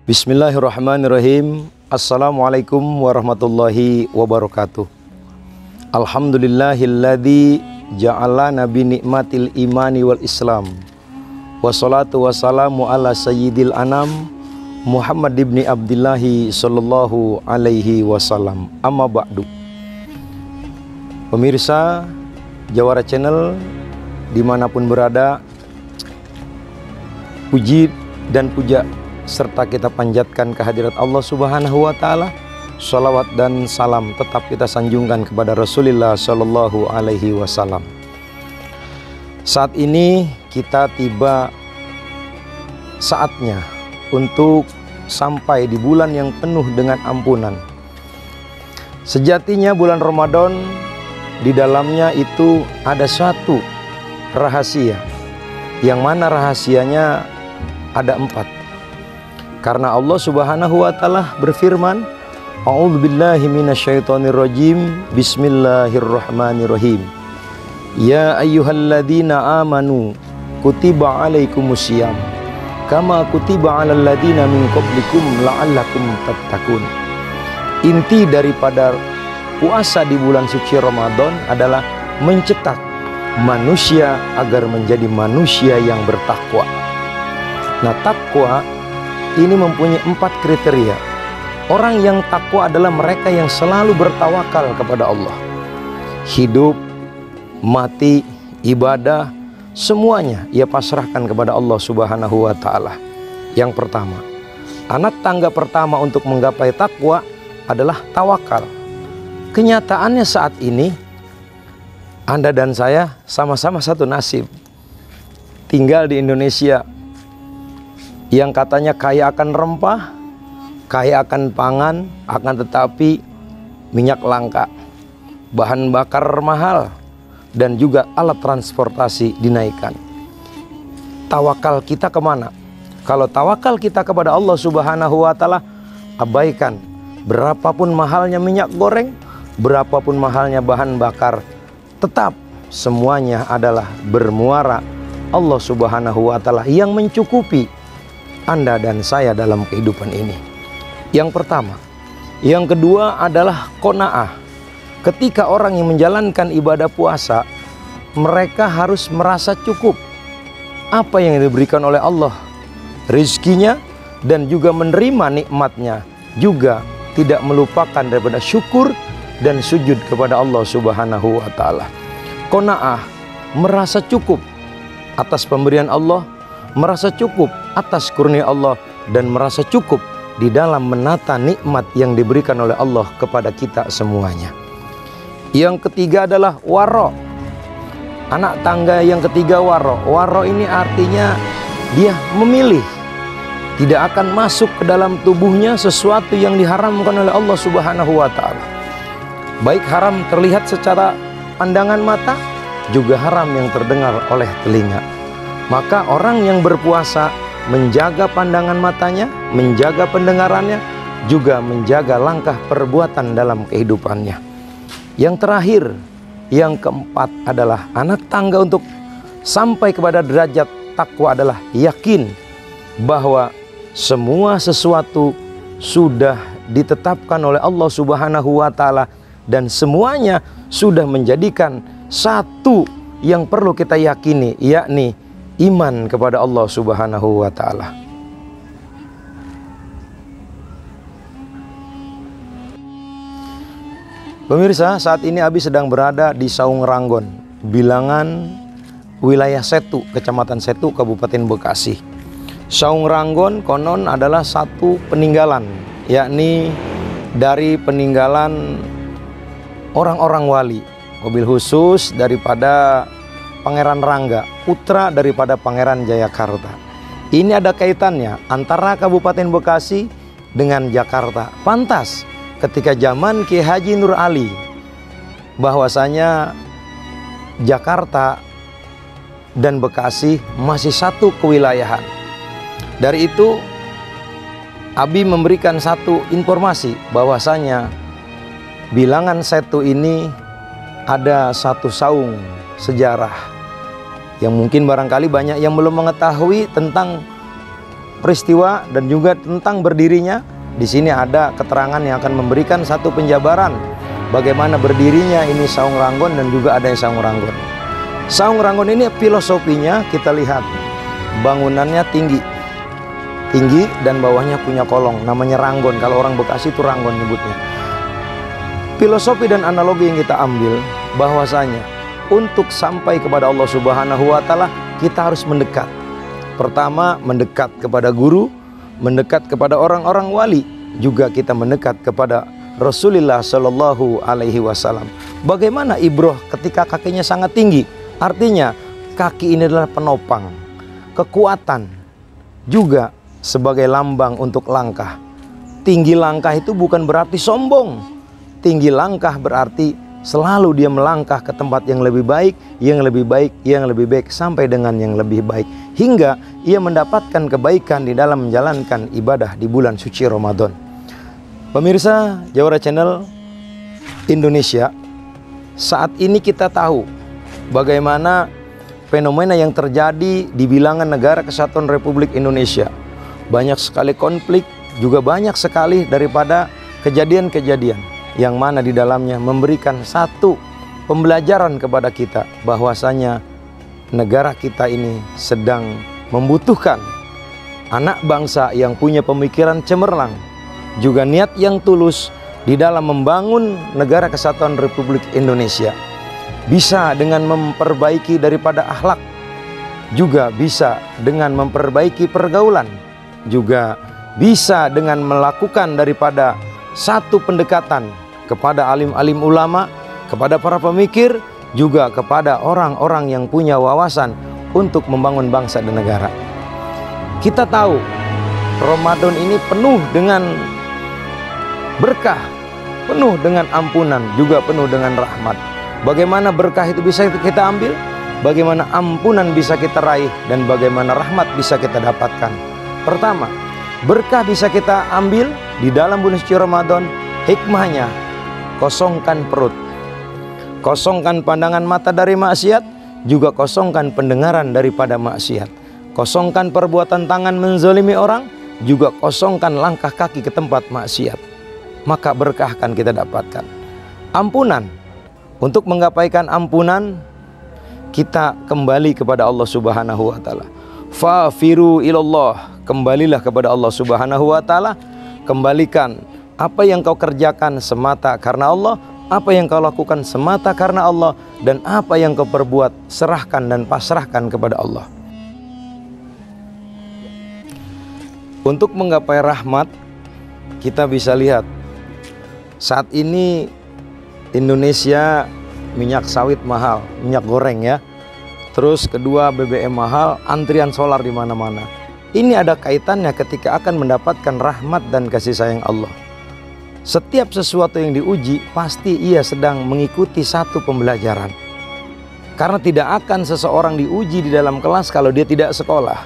Bismillahirrahmanirrahim. Assalamualaikum warahmatullahi wabarakatuh. Alhamdulillahilladzi ja'alana bi nikmatil imani wal islam. Wassalatu wassalamu ala sayyidil anam Muhammad ibni Abdillahi sallallahu alaihi wasallam. Amma ba'du. Pemirsa Jawara Channel dimanapun berada, puji dan puja serta kita panjatkan kehadirat Allah Subhanahu wa Ta'ala. Salawat dan salam tetap kita sanjungkan kepada Rasulullah Sallallahu Alaihi Wasallam. Saat ini kita tiba saatnya untuk sampai di bulan yang penuh dengan ampunan. Sejatinya bulan Ramadan di dalamnya itu ada suatu rahasia, yang mana rahasianya ada 4. Karena Allah Subhanahu wa Ta'ala berfirman, A'udzubillahi minasyaitonirrajim, Bismillahirrahmanirrahim. Ya ayyuhalladzina amanu kutiba alaikumusiyam kama kutiba alal ladzina min qablikum la'allakum tattaqun. Inti daripada puasa di bulan suci Ramadan adalah mencetak manusia agar menjadi manusia yang bertakwa. Nah, takwa ini mempunyai 4 kriteria. Orang yang takwa adalah mereka yang selalu bertawakal kepada Allah. Hidup, mati, ibadah, semuanya ia pasrahkan kepada Allah Subhanahu wa Ta'ala. Yang pertama, anak tangga pertama untuk menggapai takwa adalah tawakal. Kenyataannya saat ini Anda dan saya sama-sama satu nasib. Tinggal di Indonesia yang katanya kaya akan rempah, kaya akan pangan, akan tetapi minyak langka, bahan bakar mahal, dan juga alat transportasi dinaikkan. Tawakal kita kemana? Kalau tawakal kita kepada Allah Subhanahu wa Ta'ala, abaikan berapapun mahalnya minyak goreng, berapapun mahalnya bahan bakar, tetap semuanya adalah bermuara Allah Subhanahu wa Ta'ala yang mencukupi Anda dan saya dalam kehidupan ini. Yang pertama. Yang kedua adalah qanaah. Ketika orang yang menjalankan ibadah puasa, mereka harus merasa cukup apa yang diberikan oleh Allah, rizkinya, dan juga menerima nikmatnya, juga tidak melupakan daripada syukur dan sujud kepada Allah Subhanahu wa Ta'ala. Qanaah, merasa cukup atas pemberian Allah, merasa cukup atas kurnia Allah, dan merasa cukup di dalam menata nikmat yang diberikan oleh Allah kepada kita semuanya. Yang ketiga adalah waro. Anak tangga yang ketiga waro. Waro ini artinya dia memilih, tidak akan masuk ke dalam tubuhnya sesuatu yang diharamkan oleh Allah Subhanahu wa Ta'ala. Baik haram terlihat secara pandangan mata, juga haram yang terdengar oleh telinga. Maka orang yang berpuasa menjaga pandangan matanya, menjaga pendengarannya, juga menjaga langkah perbuatan dalam kehidupannya. Yang terakhir, yang keempat adalah anak tangga untuk sampai kepada derajat takwa adalah yakin bahwa semua sesuatu sudah ditetapkan oleh Allah Subhanahu wa Ta'ala, dan semuanya sudah menjadikan satu yang perlu kita yakini, yakni iman kepada Allah Subhanahu wa Ta'ala. Pemirsa, saat ini Abi sedang berada di Saung Ranggon, bilangan wilayah Setu, Kecamatan Setu, Kabupaten Bekasi. Saung Ranggon konon adalah satu peninggalan, yakni dari peninggalan orang-orang wali, mobil khusus daripada Pangeran Rangga, putra daripada Pangeran Jayakarta. Ini ada kaitannya antara Kabupaten Bekasi dengan Jakarta. Pantas ketika zaman Ki Haji Nur Ali bahwasanya Jakarta dan Bekasi masih satu kewilayahan. Dari itu Abi memberikan satu informasi bahwasanya bilangan Setu ini ada satu saung sejarah yang mungkin barangkali banyak yang belum mengetahui tentang peristiwa dan juga tentang berdirinya. Di sini ada keterangan yang akan memberikan satu penjabaran bagaimana berdirinya ini Saung Ranggon dan juga adanya Saung Ranggon. Saung Ranggon ini filosofinya kita lihat bangunannya tinggi dan bawahnya punya kolong, namanya Ranggon. Kalau orang Bekasi itu Ranggon nyebutnya. Filosofi dan analogi yang kita ambil bahwasanya untuk sampai kepada Allah Subhanahu wa Ta'ala kita harus mendekat. Pertama, mendekat kepada guru, mendekat kepada orang-orang wali, juga kita mendekat kepada Rasulullah Shallallahu Alaihi Wasallam. Bagaimana Ibroh ketika kakinya sangat tinggi? Artinya kaki ini adalah penopang, kekuatan, juga sebagai lambang untuk langkah. Tinggi langkah itu bukan berarti sombong. Tinggi langkah berarti selalu dia melangkah ke tempat yang lebih baik, yang lebih baik, yang lebih baik, sampai dengan yang lebih baik, hingga ia mendapatkan kebaikan di dalam menjalankan ibadah di bulan suci Ramadan. Pemirsa Jawara Channel Indonesia, saat ini kita tahu bagaimana fenomena yang terjadi di bilangan negara kesatuan Republik Indonesia. Banyak sekali konflik, juga banyak sekali daripada kejadian-kejadian yang mana di dalamnya memberikan satu pembelajaran kepada kita bahwasanya negara kita ini sedang membutuhkan anak bangsa yang punya pemikiran cemerlang, juga niat yang tulus di dalam membangun negara kesatuan Republik Indonesia. Bisa dengan memperbaiki daripada akhlak, juga bisa dengan memperbaiki pergaulan, juga bisa dengan melakukan daripada satu pendekatan kepada alim-alim ulama, kepada para pemikir, juga kepada orang-orang yang punya wawasan untuk membangun bangsa dan negara. Kita tahu Ramadan ini penuh dengan berkah, penuh dengan ampunan, juga penuh dengan rahmat. Bagaimana berkah itu bisa kita ambil, bagaimana ampunan bisa kita raih, dan bagaimana rahmat bisa kita dapatkan. Pertama, berkah bisa kita ambil di dalam bulan suci Ramadan. Hikmahnya, kosongkan perut, kosongkan pandangan mata dari maksiat, juga kosongkan pendengaran daripada maksiat, kosongkan perbuatan tangan menzalimi orang, juga kosongkan langkah kaki ke tempat maksiat. Maka berkah akan kita dapatkan. Ampunan, untuk menggapaikan ampunan kita kembali kepada Allah Subhanahu wa Ta'ala. Fafiru ilallah, kembalilah kepada Allah Subhanahu wa Ta'ala. Kembalikan apa yang kau kerjakan semata karena Allah, apa yang kau lakukan semata karena Allah, dan apa yang kau perbuat serahkan dan pasrahkan kepada Allah. Untuk menggapai rahmat, kita bisa lihat saat ini Indonesia minyak sawit mahal, minyak goreng ya. Terus kedua BBM mahal, antrian solar di mana-mana. Ini ada kaitannya ketika akan mendapatkan rahmat dan kasih sayang Allah. Setiap sesuatu yang diuji pasti ia sedang mengikuti satu pembelajaran. Karena tidak akan seseorang diuji di dalam kelas kalau dia tidak sekolah.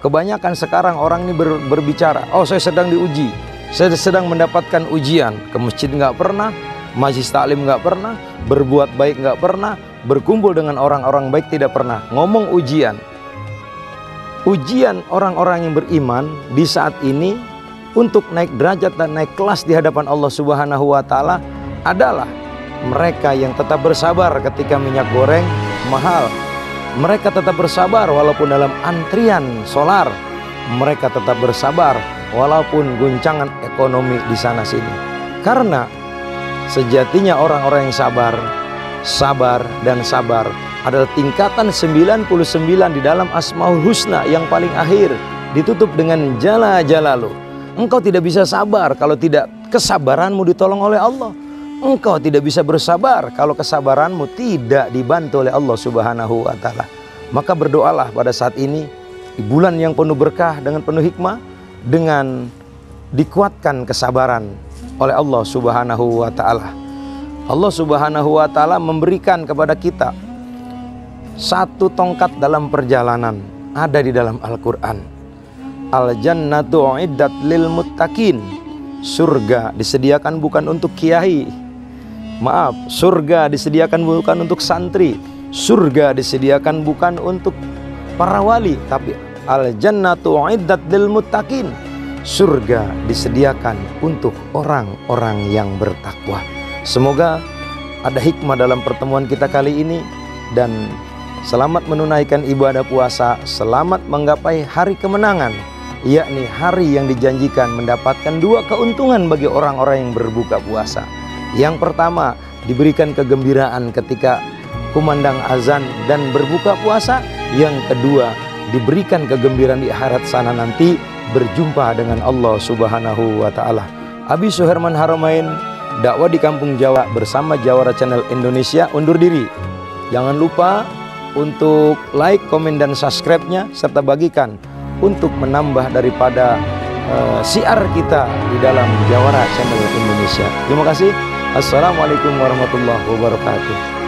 Kebanyakan sekarang orang ini berbicara, oh saya sedang diuji, saya sedang mendapatkan ujian. Ke masjid nggak pernah, majlis taklim nggak pernah, berbuat baik nggak pernah, berkumpul dengan orang-orang baik tidak pernah. Ngomong ujian. Ujian orang-orang yang beriman di saat ini untuk naik derajat dan naik kelas di hadapan Allah Subhanahu wa Ta'ala adalah mereka yang tetap bersabar ketika minyak goreng mahal. Mereka tetap bersabar walaupun dalam antrian solar. Mereka tetap bersabar walaupun guncangan ekonomi di sana sini. Karena sejatinya orang-orang yang sabar dan sabar adalah tingkatan 99 di dalam Asmaul Husna yang paling akhir, ditutup dengan Jalla Jalaluh. Engkau tidak bisa sabar kalau tidak kesabaranmu ditolong oleh Allah. Engkau tidak bisa bersabar kalau kesabaranmu tidak dibantu oleh Allah Subhanahu wa Ta'ala. Maka berdoalah pada saat ini di bulan yang penuh berkah dengan penuh hikmah, dengan dikuatkan kesabaran oleh Allah Subhanahu wa Ta'ala. Allah Subhanahu wa Ta'ala memberikan kepada kita satu tongkat dalam perjalanan, ada di dalam Al-Quran. Al-jannatu uiddat lil muttaqin. Surga disediakan bukan untuk kiai. Maaf, surga disediakan bukan untuk santri. Surga disediakan bukan untuk para wali, tapi al-jannatu uiddat lil muttaqin. Surga disediakan untuk orang-orang yang bertakwa. Semoga ada hikmah dalam pertemuan kita kali ini, dan selamat menunaikan ibadah puasa, selamat menggapai hari kemenangan, yakni hari yang dijanjikan mendapatkan 2 keuntungan bagi orang-orang yang berbuka puasa. Yang pertama, diberikan kegembiraan ketika kumandang azan dan berbuka puasa. Yang kedua, diberikan kegembiraan di akhirat sana nanti berjumpa dengan Allah Subhanahu wa Ta'ala. Abi Suherman Haramain, dakwah di Kampung Jawa bersama Jawara Channel Indonesia undur diri. Jangan lupa untuk like, komen, dan subscribe-nya, serta bagikan untuk menambah daripada siar kita di dalam Jawara Channel Indonesia. Terima kasih. Assalamualaikum warahmatullahi wabarakatuh.